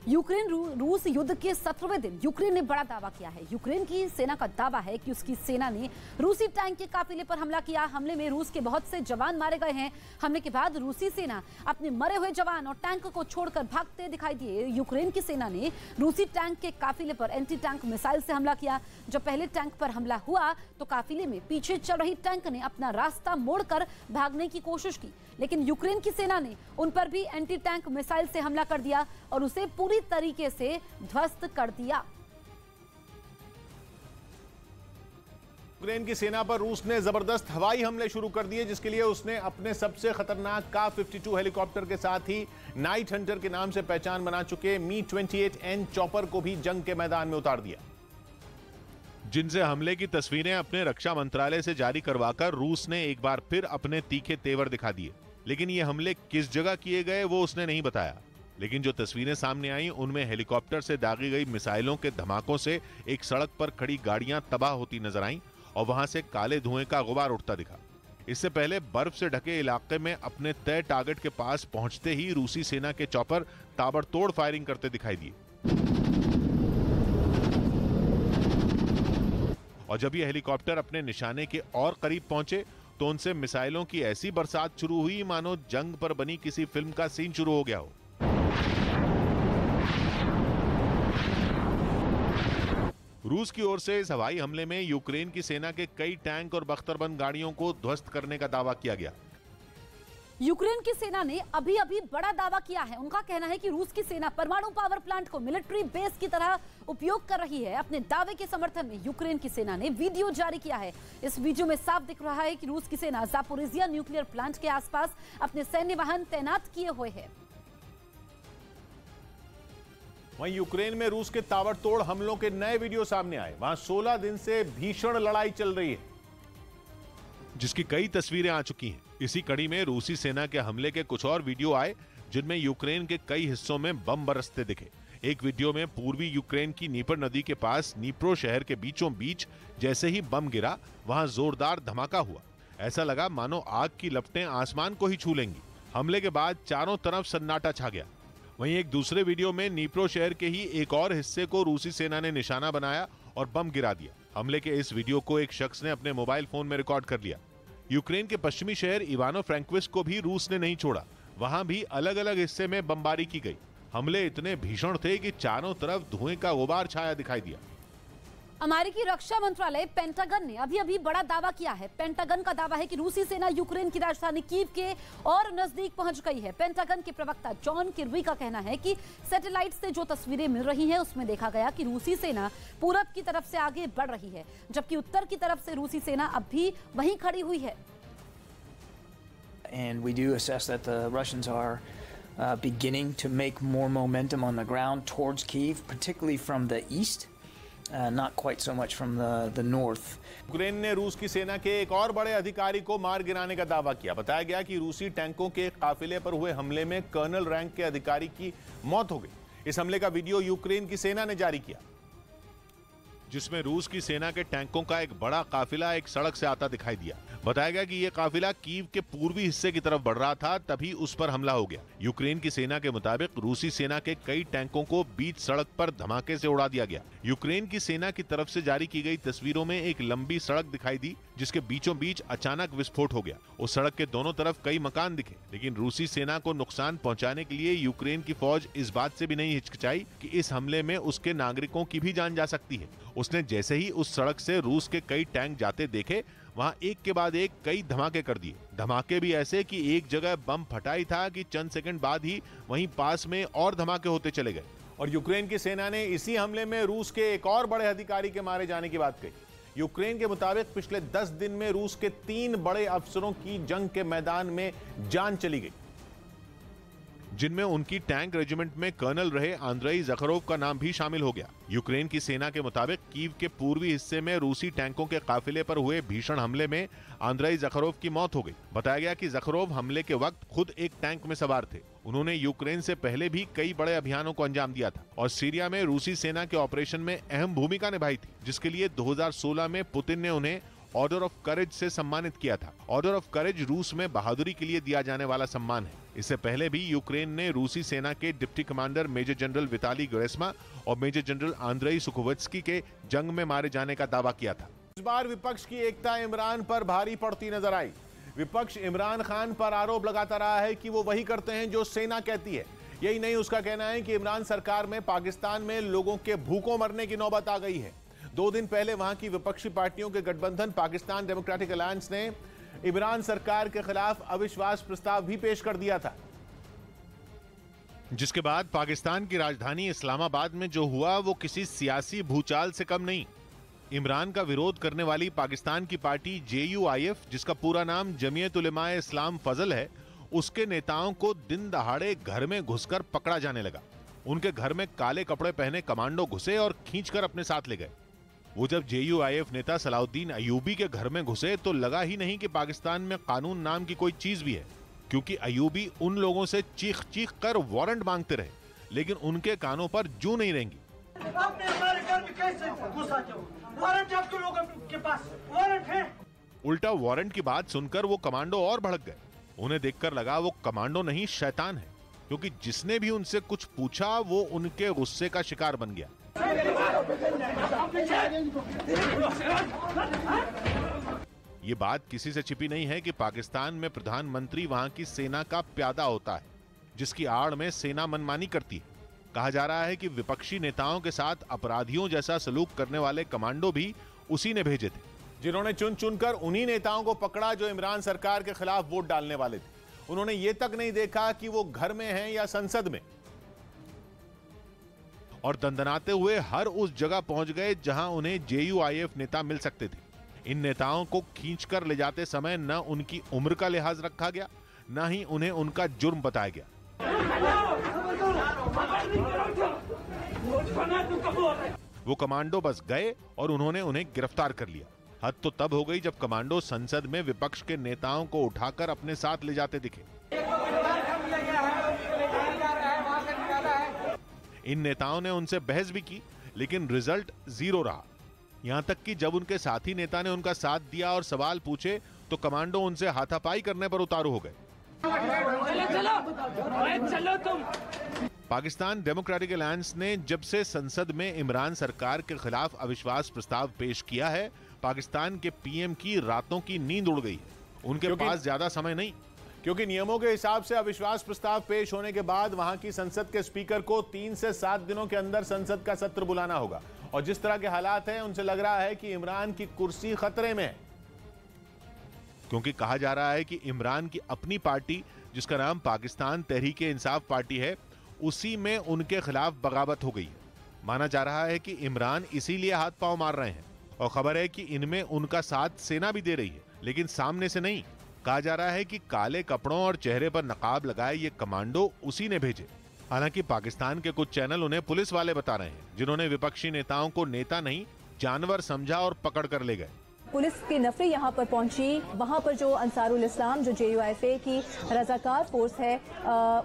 Ukraine रूस युद्ध के 17वें दिन यूक्रेन ने बड़ा दावा किया है। यूक्रेन की सेना का दावा है कि उसकी सेना ने रूसी टैंक के काफिले पर हमला किया। हमले में रूस के बहुत से जवान मारे गए हैं। हमले के बाद रूसी सेना अपने मरे हुए जवान और टैंक को छोड़कर भागते दिखाई दिए। यूक्रेन की सेना ने रूसी टैंक के काफिले पर एंटी टैंक मिसाइल से हमला किया। जब पहले टैंक पर हमला हुआ तो काफिले में पीछे चल रही टैंक ने अपना रास्ता मोड़कर भागने की कोशिश की, लेकिन यूक्रेन की सेना ने उन पर भी एंटी टैंक मिसाइल से हमला कर दिया और उसे पूरी तरीके से ध्वस्त कर दिया। यूक्रेन की सेना पर रूस ने जबरदस्त हवाई हमले शुरू कर दिए, जिसके लिए उसने अपने सबसे खतरनाक का-52 हेलीकॉप्टर के साथ ही नाइट हंटर के नाम से पहचान बना चुके मी-28N चॉपर को भी जंग के मैदान में उतार दिया। जिनसे हमले की तस्वीरें अपने रक्षा मंत्रालय से जारी करवाकर रूस ने एक बार फिर अपने तीखे तेवर दिखा दिए, लेकिन ये हमले किस जगह किए गए वो उसने नहीं बताया। लेकिन जो तस्वीरें सामने आई उनमें हेलीकॉप्टर से दागी गई मिसाइलों के धमाकों से एक सड़क पर खड़ी गाड़ियां तबाह होती नजर आईं और वहां से काले धुएं का गुबार उठता दिखा। इससे पहले बर्फ से ढके इलाके में अपने तय टारगेट के पास पहुंचते ही रूसी सेना के चॉपर ताबड़तोड़ फायरिंग करते दिखाई दिए। और जब ये हेलीकॉप्टर अपने निशाने के और करीब पहुंचे तो उनसे मिसाइलों की ऐसी बरसात शुरू हुई मानो जंग पर बनी किसी फिल्म का सीन शुरू हो गया हो। रूस की ओर से इस हवाई हमले में यूक्रेन की सेना के कई टैंक और बख्तरबंद गाड़ियों को ध्वस्त करने का दावा किया गया। यूक्रेन की सेना ने अभी बड़ा दावा किया है। उनका कहना है कि रूस की सेना परमाणु पावर प्लांट को मिलिट्री बेस की तरह उपयोग कर रही है। अपने दावे के समर्थन में यूक्रेन की सेना ने वीडियो जारी किया है। इस वीडियो में साफ दिख रहा है कि रूस की सेना जापोरिजिया न्यूक्लियर प्लांट के आसपास अपने सैन्य वाहन तैनात किए हुए है। वहीं यूक्रेन में रूस के ताबड़तोड़ हमलों के नए वीडियो सामने आए। वहां 16 दिन से भीषण लड़ाई चल रही है, जिसकी कई तस्वीरें आ चुकी हैं। इसी कड़ी में रूसी सेना के हमले के कुछ और वीडियो आए जिनमें यूक्रेन के कई हिस्सों में बम बरसते दिखे। एक वीडियो में पूर्वी यूक्रेन की नीपर नदी के पास नीप्रो शहर के बीचों बीच जैसे ही बम गिरा वहां जोरदार धमाका हुआ। ऐसा लगा मानो आग की लपटें आसमान को ही छू लेंगी। हमले के बाद चारों तरफ सन्नाटा छा गया। वहीं एक दूसरे वीडियो में नीप्रो शहर के ही एक और हिस्से को रूसी सेना ने निशाना बनाया और बम गिरा दिया। हमले के इस वीडियो को एक शख्स ने अपने मोबाइल फोन में रिकॉर्ड कर लिया। यूक्रेन के पश्चिमी शहर इवानो फ्रैंकोविस्क को भी रूस ने नहीं छोड़ा। वहां भी अलग अलग हिस्से में बमबारी की गई। हमले इतने भीषण थे कि चारों तरफ धुएं का गुबार छाया दिखाई दिया। अमेरिकी रक्षा मंत्रालय पेंटागन ने अभी बड़ा दावा किया है। पेंटागन का दावा है कि रूसी सेना यूक्रेन की राजधानी कीव के और नजदीक पहुंच गई है। पेंटागन के प्रवक्ता जॉन किर्बी का कहना है कि सैटेलाइट से जो तस्वीरें मिल रही हैं उसमें देखा गया कि रूसी सेना पूरब की तरफ से आगे बढ़ रही है, जबकि उत्तर की तरफ से रूसी सेना अब भी वहीं खड़ी हुई है। And we do assess that the Russians are beginning to make more momentum on the ground towards Kyiv, particularly from the east. Not quite so much from the north. Ukraine ने रूस की सेना के एक और बड़े अधिकारी को मार गिराने का दावा किया। बताया गया कि रूसी टैंकों के काफिले पर हुए हमले में कर्नल रैंक के अधिकारी की मौत हो गई। इस हमले का वीडियो यूक्रेन की सेना ने जारी किया, जिसमें रूस की सेना के टैंकों का एक बड़ा काफिला एक सड़क से आता दिखाई दिया। बताया गया कि यह काफिला कीव के पूर्वी हिस्से की तरफ बढ़ रहा था, तभी उस पर हमला हो गया। यूक्रेन की सेना के मुताबिक रूसी सेना के कई टैंकों को बीच सड़क पर धमाके से उड़ा दिया गया। यूक्रेन की सेना की तरफ से जारी की गई तस्वीरों में एक लंबी सड़क दिखाई दी जिसके बीचों बीच अचानक विस्फोट हो गया। उस सड़क के दोनों तरफ कई मकान दिखे, लेकिन रूसी सेना को नुकसान पहुंचाने के लिए यूक्रेन की फौज इस बात से भी नहीं हिचकिचाई कि इस हमले में उसके नागरिकों की भी जान जा सकती है। उसने जैसे ही उस सड़क से रूस के कई टैंक जाते देखे वहां एक के बाद एक कई धमाके कर दिए। धमाके भी ऐसे कि एक जगह बम फटा ही था कि चंद सेकंड बाद ही वहीं पास में और धमाके होते चले गए। और यूक्रेन की सेना ने इसी हमले में रूस के एक और बड़े अधिकारी के मारे जाने की बात कही। यूक्रेन के मुताबिक पिछले 10 दिन में रूस के 3 बड़े अफसरों की जंग के मैदान में जान चली गई, जिनमें उनकी टैंक रेजिमेंट में कर्नल रहे आंद्रेई ज़खरोव का नाम भी शामिल हो गया। यूक्रेन की सेना के मुताबिक कीव के पूर्वी हिस्से में रूसी टैंकों के काफिले पर हुए भीषण हमले में आंद्रेई ज़खरोव की मौत हो गई। बताया गया कि ज़खरोव हमले के वक्त खुद एक टैंक में सवार थे। उन्होंने यूक्रेन से पहले भी कई बड़े अभियानों को अंजाम दिया था और सीरिया में रूसी सेना के ऑपरेशन में अहम भूमिका निभाई थी, जिसके लिए 2016 में पुतिन ने उन्हें ऑर्डर ऑफ करेज से सम्मानित किया था। ऑर्डर ऑफ करेज रूस में बहादुरी के लिए दिया जाने वाला सम्मान है। इससे पहले भी यूक्रेन ने रूसी सेना के deputy commander major general Vitali Geresma और मेजर जनरल आंद्रेई सुखोवस्की के जंग में मारे जाने का दावा किया था। इस बार विपक्ष की एकता इमरान पर भारी पड़ती नजर आई। विपक्ष इमरान खान पर आरोप लगाता रहा है कि वो वही करते हैं जो सेना कहती है। यही नहीं, उसका कहना है कि इमरान सरकार में पाकिस्तान में लोगों के भूखों मरने की नौबत आ गई है। 2 दिन पहले वहां की विपक्षी पार्टियों के गठबंधन पाकिस्तान डेमोक्रेटिक अलायंस ने इमरान सरकार के खिलाफ अविश्वास प्रस्ताव भी पेश कर दिया था, जिसके बाद पाकिस्तान की राजधानी इस्लामाबाद में जो हुआ वो किसी सियासी भूचाल से कम नहीं। इमरान का विरोध करने वाली पाकिस्तान की पार्टी JUIF, जिसका पूरा नाम जमीयत उलेमाए इस्लाम फजल है, उसके नेताओं को दिन दहाड़े घर में घुसकर पकड़ा जाने लगा। उनके घर में काले कपड़े पहने कमांडो घुसे और खींचकर अपने साथ ले गए। वो जब JUIF नेता सलाउद्दीन अयूबी के घर में घुसे तो लगा ही नहीं कि पाकिस्तान में कानून नाम की कोई चीज भी है, क्योंकि अयूबी उन लोगों से चीख चीख कर वारंट मांगते रहे, लेकिन उनके कानों पर जू नहीं रहेंगी। उल्टा वारंट की बात सुनकर वो कमांडो और भड़क गए। उन्हें देखकर लगा वो कमांडो नहीं शैतान है, क्योंकि जिसने भी उनसे कुछ पूछा वो उनके गुस्से का शिकार बन गया। ये बात किसी से छिपी नहीं है कि पाकिस्तान में प्रधानमंत्री वहां की सेना का प्यादा होता है, जिसकी आड़ में सेना मनमानी करती है। कहा जा रहा है कि विपक्षी नेताओं के साथ अपराधियों जैसा सलूक करने वाले कमांडो भी उसी ने भेजे थे, जिन्होंने चुन चुनकर उन्हीं नेताओं को पकड़ा जो इमरान सरकार के खिलाफ वोट डालने वाले थे। उन्होंने ये तक नहीं देखा कि वो घर में हैं या संसद में, और दंदनाते हुए हर उस जगह पहुंच गए जहां उन्हें JUIF नेता मिल सकते थे। इन नेताओं को खींचकर ले जाते समय न उनकी उम्र का लिहाज रखा गया, न ही उन्हें उनका जुर्म बताया गया। वो कमांडो बस गए और उन्होंने उन्हें गिरफ्तार कर लिया। हद तो तब हो गई जब कमांडो संसद में विपक्ष के नेताओं को उठाकर अपने साथ ले जाते दिखे। इन नेताओं ने उनसे बहस भी की, लेकिन रिजल्ट 0 रहा। यहां तक कि जब उनके साथी नेता ने उनका साथ दिया और सवाल पूछे तो कमांडो उनसे हाथापाई करने पर उतारू हो गए। चलो तुम। पाकिस्तान डेमोक्रेटिक अलायंस ने जब से संसद में इमरान सरकार के खिलाफ अविश्वास प्रस्ताव पेश किया है, पाकिस्तान के PM की रातों की नींद उड़ गई है। उनके पास ज्यादा समय नहीं, क्योंकि नियमों के हिसाब से अविश्वास प्रस्ताव पेश होने के बाद वहां की संसद के स्पीकर को 3 से 7 दिनों के अंदर संसद का सत्र बुलाना होगा। और जिस तरह के हालात हैं, उनसे लग रहा है कि इमरान की कुर्सी खतरे में है, क्योंकि कहा जा रहा है कि इमरान की अपनी पार्टी, जिसका नाम पाकिस्तान तहरीक इंसाफ पार्टी है, उसी में उनके खिलाफ बगावत हो गई है। माना जा रहा है कि इमरान इसीलिए हाथ पांव मार रहे हैं, और खबर है कि इनमें उनका साथ सेना भी दे रही है, लेकिन सामने से नहीं। कहा जा रहा है कि काले कपड़ों और चेहरे पर नकाब लगाए ये कमांडो उसी ने भेजे। हालांकि पाकिस्तान के कुछ चैनल उन्हें पुलिस वाले बता रहे हैं, जिन्होंने विपक्षी नेताओं को नेता नहीं जानवर समझा और पकड़ कर ले गए। पुलिस की नफरी यहाँ पर पहुंची। वहाँ पर जो अंसारुल इस्लाम, जो JUIF की रजाकार फोर्स है,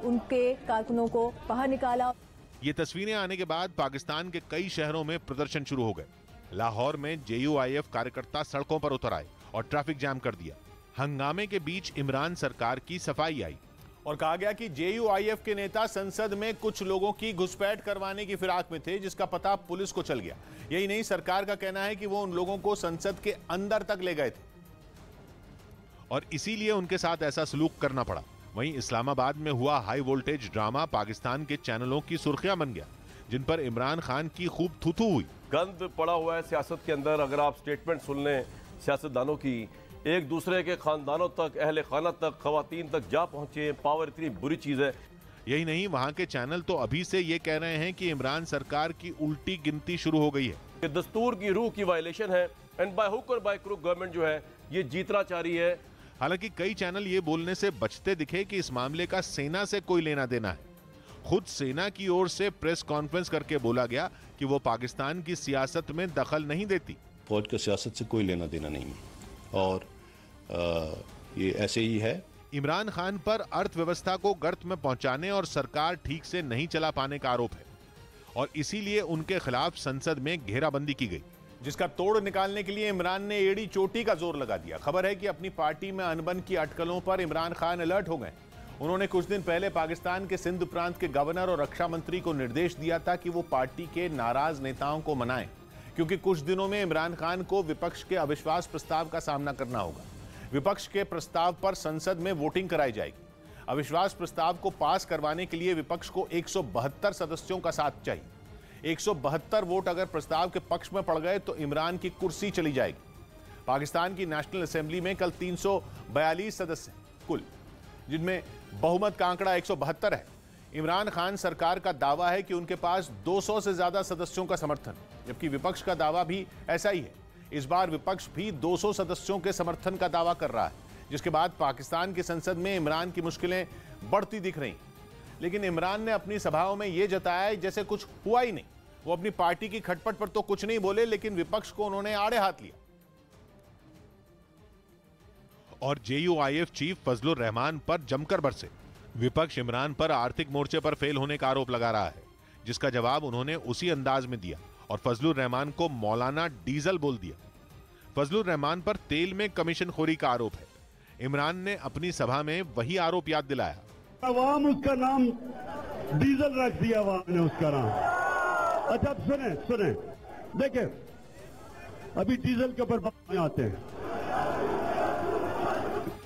उनके कारकुनों को बाहर निकाला। ये तस्वीरें आने के बाद पाकिस्तान के कई शहरों में प्रदर्शन शुरू हो गए। लाहौर में JUIF कार्यकर्ता सड़कों पर उतर आए और ट्रैफिक जाम कर दिया। हंगामे के बीच इमरान सरकार की सफाई आई और कहा गया कि JUIF के नेता संसद में कुछ लोगों की घुसपैठ करवाने की फिराक में थे, जिसका पता पुलिस को चल गया। यही नहीं, सरकार का कहना है कि वो उन लोगों को संसद के अंदर तक ले गए थे और इसीलिए उनके साथ ऐसा सलूक करना पड़ा। वहीं इस्लामाबाद में हुआ हाई वोल्टेज ड्रामा पाकिस्तान के चैनलों की सुर्खियां बन गया, जिन पर इमरान खान की खूब थू-थू हुई। गंद पड़ा हुआ है सियासत के अंदर। अगर आप स्टेटमेंट सुन लें सियासतदानों की, एक दूसरे के खानदानों तक, अहले खाना तक, खवातीन तक जा पहुंचे। पावर इतनी बुरी चीज है। यही नहीं, वहां के चैनल तो अभी से ये कह रहे हैं कि इमरान सरकार की उल्टी गिनती शुरू हो गई है। ये दस्तूर की रूह की वायलेशन है, एंड बाय हुक और बाय क्रुक गवर्नमेंट जो है ये जीतना चाह रही है। हालांकि कई चैनल ये बोलने से बचते दिखे कि इस मामले का सेना से कोई लेना देना है। खुद सेना की ओर से प्रेस कॉन्फ्रेंस करके बोला गया कि वो पाकिस्तान की सियासत में दखल नहीं देती। फौज का सियासत से कोई लेना देना नहीं है और ये ऐसे ही है। इमरान खान पर अर्थव्यवस्था को गर्त में पहुंचाने और सरकार ठीक से नहीं चला पाने का आरोप है और इसीलिए उनके खिलाफ संसद में घेराबंदी की गई। जिसका तोड़ निकालने के लिए इमरान ने एड़ी चोटी का जोर लगा दिया। खबर है कि अपनी पार्टी में अनबन की अटकलों पर इमरान खान अलर्ट हो गए। उन्होंने कुछ दिन पहले पाकिस्तान के सिंध प्रांत के गवर्नर और रक्षा मंत्री को निर्देश दिया था कि वो पार्टी के नाराज नेताओं को मनाएं, क्योंकि कुछ दिनों में इमरान खान को विपक्ष के अविश्वास प्रस्ताव का सामना करना होगा। विपक्ष के प्रस्ताव पर संसद में वोटिंग कराई जाएगी। अविश्वास प्रस्ताव को पास करवाने के लिए विपक्ष को 172 सदस्यों का साथ चाहिए। 172 वोट अगर प्रस्ताव के पक्ष में पड़ गए तो इमरान की कुर्सी चली जाएगी। पाकिस्तान की नेशनल असेंबली में कल 342 सदस्य कुल, जिनमें बहुमत का आंकड़ा 172 है। इमरान खान सरकार का दावा है कि उनके पास 200 से ज्यादा सदस्यों का समर्थन, जबकि विपक्ष का दावा भी ऐसा ही है। इस बार विपक्ष भी 200 सदस्यों के समर्थन का दावा कर रहा है, जिसके बाद पाकिस्तान की संसद में इमरान की मुश्किलें बढ़ती दिख रही। लेकिन इमरान ने अपनी सभाओं में यह जताया जैसे कुछ हुआ ही नहीं। वो अपनी पार्टी की खटपट पर तो कुछ नहीं बोले, लेकिन विपक्ष को उन्होंने आड़े हाथ लिया। और JUIF चीफ फजलुर रहमान पर जमकर बरसे। विपक्ष इमरान पर आर्थिक मोर्चे पर फेल होने का आरोप लगा रहा है, जिसका जवाब उन्होंने उसी अंदाज में दिया और फजलुर रहमान को मौलाना डीजल बोल दिया। फजलुर रहमान पर तेल में कमीशन खोरी का आरोप है। इमरान ने अपनी सभा में वही आरोप याद दिलाया। अवाम उसका नाम डीजल रख दिया, अवाम ने उसका नाम। अच्छा सुने देखिए, अभी डीजल के ऊपर बात आते हैं।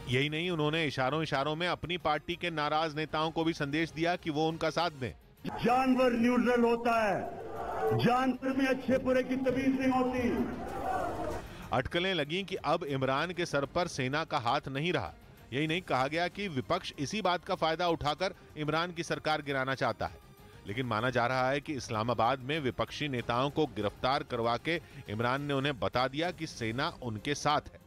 यही नहीं, उन्होंने इशारों में अपनी पार्टी के नाराज नेताओं को भी संदेश दिया कि वो उनका साथ दें। जानवर न्यूट्रल होता है, जानवर में अच्छे बुरे की तमीज नहीं होती। अटकलें लगी कि अब इमरान के सर पर सेना का हाथ नहीं रहा। यही नहीं, कहा गया कि विपक्ष इसी बात का फायदा उठाकर इमरान की सरकार गिराना चाहता है। लेकिन माना जा रहा है कि इस्लामाबाद में विपक्षी नेताओं को गिरफ्तार करवा के इमरान ने उन्हें बता दिया कि सेना उनके साथ है।